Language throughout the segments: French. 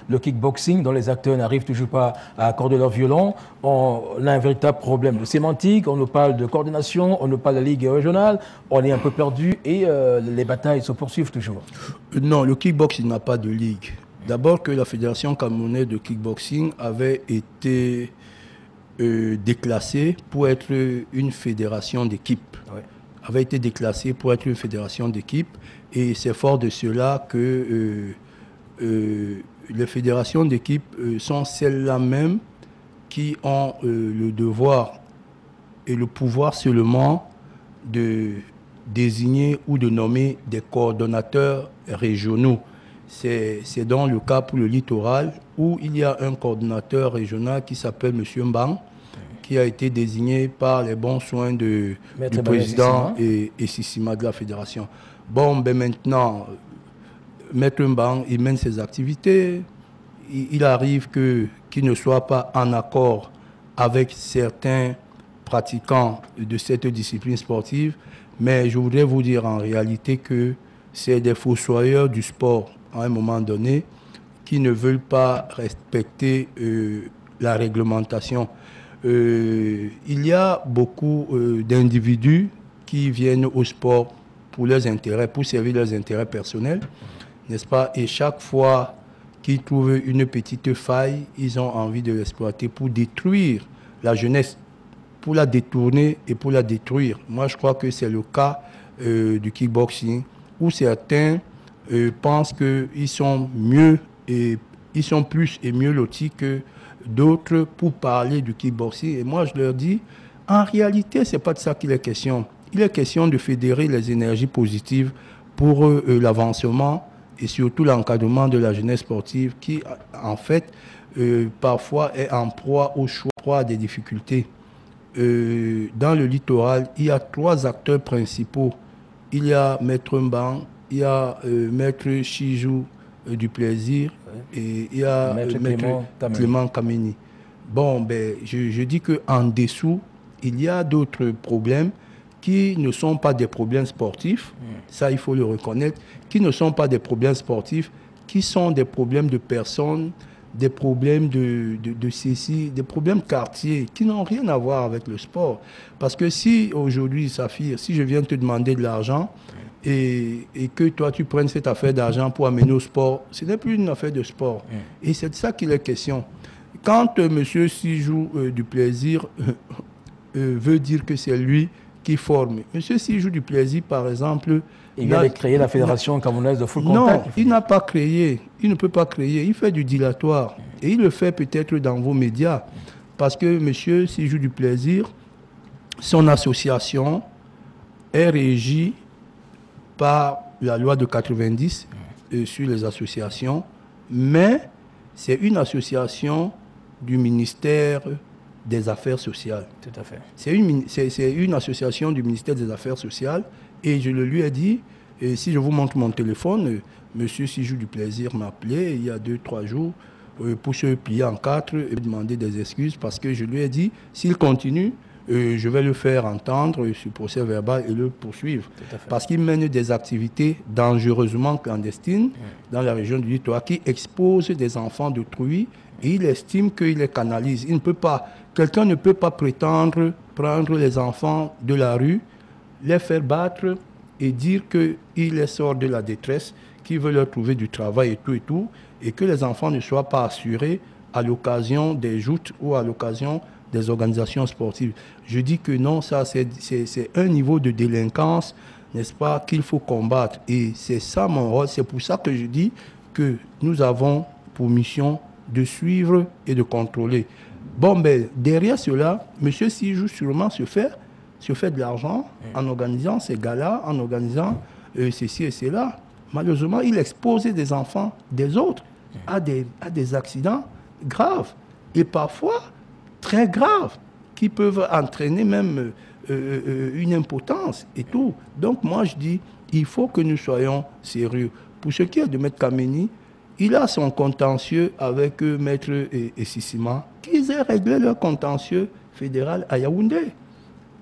Le kickboxing, dont les acteurs n'arrivent toujours pas à accorder leur violon, on a un véritable problème de sémantique, on nous parle de coordination, on nous parle de la ligue régionale, on est un peu perdu et les batailles se poursuivent toujours. Non, le kickboxing n'a pas de ligue. D'abord que la Fédération camerounaise de kickboxing avait été déclassée pour être une fédération d'équipes. Oui. Avait été déclassée pour être une fédération d'équipes et c'est fort de cela que les fédérations d'équipes sont celles-là même qui ont le devoir et le pouvoir seulement de désigner ou de nommer des coordonnateurs régionaux. C'est dans le cas pour le littoral où il y a un coordonnateur régional qui s'appelle M. Mbang, qui a été désigné par les bons soins du président et Sissima de la fédération. Bon, ben maintenant, Maître Mbang, il mène ses activités. Il arrive qu'il ne soit pas en accord avec certains pratiquants de cette discipline sportive, mais je voudrais vous dire en réalité que c'est des fossoyeurs du sport à un moment donné qui ne veulent pas respecter la réglementation. Il y a beaucoup d'individus qui viennent au sport pour leurs intérêts, pour servir leurs intérêts personnels, n'est-ce pas? Et chaque fois qu'ils trouvent une petite faille, ils ont envie de l'exploiter pour détruire la jeunesse, pour la détourner et pour la détruire. Moi, je crois que c'est le cas du kickboxing, où certains pensent qu'ils sont mieux et ils sont plus et mieux lotis que d'autres pour parler du kickboxing. Et moi, je leur dis, en réalité, ce n'est pas de ça qu'il est question. Il est question de fédérer les énergies positives pour l'avancement et surtout l'encadrement de la jeunesse sportive qui, en fait, parfois est en proie au choix, proie à des difficultés. Dans le littoral, il y a 3 acteurs principaux. Il y a Maître Mbang, il y a Maître Chijou du Plaisir et il y a Maître Clément Kameni. Bon, ben, je dis qu'en dessous, il y a d'autres problèmes qui ne sont pas des problèmes sportifs, ça il faut le reconnaître, qui ne sont pas des problèmes sportifs, qui sont des problèmes de personnes, des problèmes de ceci, des problèmes quartiers qui n'ont rien à voir avec le sport. Parce que si aujourd'hui, Saphir, si je viens te demander de l'argent et que toi tu prennes cette affaire d'argent pour amener au sport, ce n'est plus une affaire de sport. Et c'est de ça qu'il est question. Quand M. Sijou du Plaisir veut dire que c'est lui qui forme. M. Sijou du Plaisir, par exemple... Il vient de créer la Fédération camerounaise de full contact. Non, il n'a pas créé. Il ne peut pas créer. Il fait du dilatoire. Et il le fait peut-être dans vos médias. Parce que M. Sijou du Plaisir, son association est régie par la loi de 90 sur les associations. Mais c'est une association du ministère des Affaires sociales. Tout à fait. C'est une association du ministère des Affaires sociales et je le lui ai dit, et si je vous montre mon téléphone, monsieur Sijou du Plaisir m'a appelé il y a 2-3 jours pour se plier en 4 et demander des excuses parce que je lui ai dit, s'il continue, je vais le faire entendre sur procès verbal et le poursuivre. Parce qu'il mène des activités dangereusement clandestines dans la région du littoral qui exposent des enfants d'autrui et il estime qu'il les canalise. Il ne peut pas, quelqu'un ne peut pas prétendre prendre les enfants de la rue, les faire battre et dire qu'il les sort de la détresse, qu'il veut leur trouver du travail et tout, et que les enfants ne soient pas assurés à l'occasion des joutes ou à l'occasion des organisations sportives. Je dis que non, ça c'est un niveau de délinquance, n'est-ce pas, qu'il faut combattre. Et c'est ça mon rôle, c'est pour ça que je dis que nous avons pour mission de suivre et de contrôler. Bon, ben, derrière cela, M. Sijou sûrement se fait de l'argent en organisant ces galas, en organisant ceci et cela. Malheureusement, il expose des enfants des autres à des accidents graves et parfois très graves qui peuvent entraîner même une impotence et tout. Donc moi je dis, il faut que nous soyons sérieux. Pour ce qui est de Maître Kameni, il a son contentieux avec Maître et Sissima, qu'ils aient réglé leur contentieux fédéral à Yaoundé.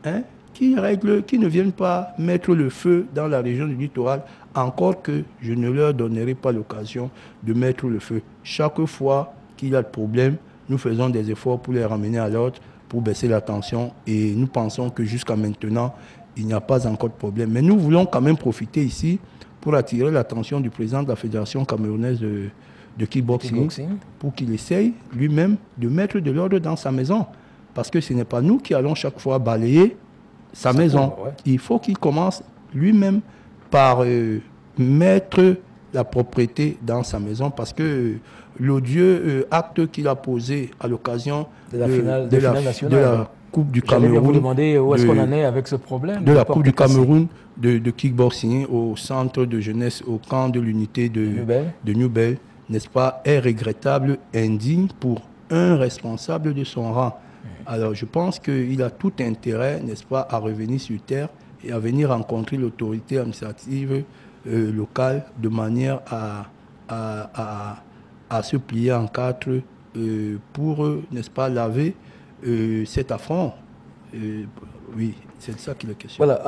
Hein, qui ne viennent pas mettre le feu dans la région du littoral encore que je ne leur donnerai pas l'occasion de mettre le feu. Chaque fois qu'il y a de problème, nous faisons des efforts pour les ramener à l'ordre, pour baisser la tension, et nous pensons que jusqu'à maintenant, il n'y a pas encore de problème. Mais nous voulons quand même profiter ici pour attirer l'attention du président de la Fédération camerounaise de kickboxing, pour qu'il essaye lui-même de mettre de l'ordre dans sa maison. Parce que ce n'est pas nous qui allons chaque fois balayer sa maison. Ouais. Il faut qu'il commence lui-même par mettre la propreté dans sa maison, parce que l'odieux acte qu'il a posé à l'occasion de la Coupe du Cameroun. J'allais vous demander où est-ce qu'on en est avec ce problème. De la Coupe du Cameroun de kickboxing au centre de jeunesse, au camp de l'unité de Newbel, n'est-ce pas, est regrettable, indigne pour un responsable de son rang. Alors je pense qu'il a tout intérêt, n'est-ce pas, à revenir sur terre et à venir rencontrer l'autorité administrative locale de manière à se plier en quatre pour, n'est-ce pas, laver cet affront. Oui, c'est de ça qu'il est question. Voilà.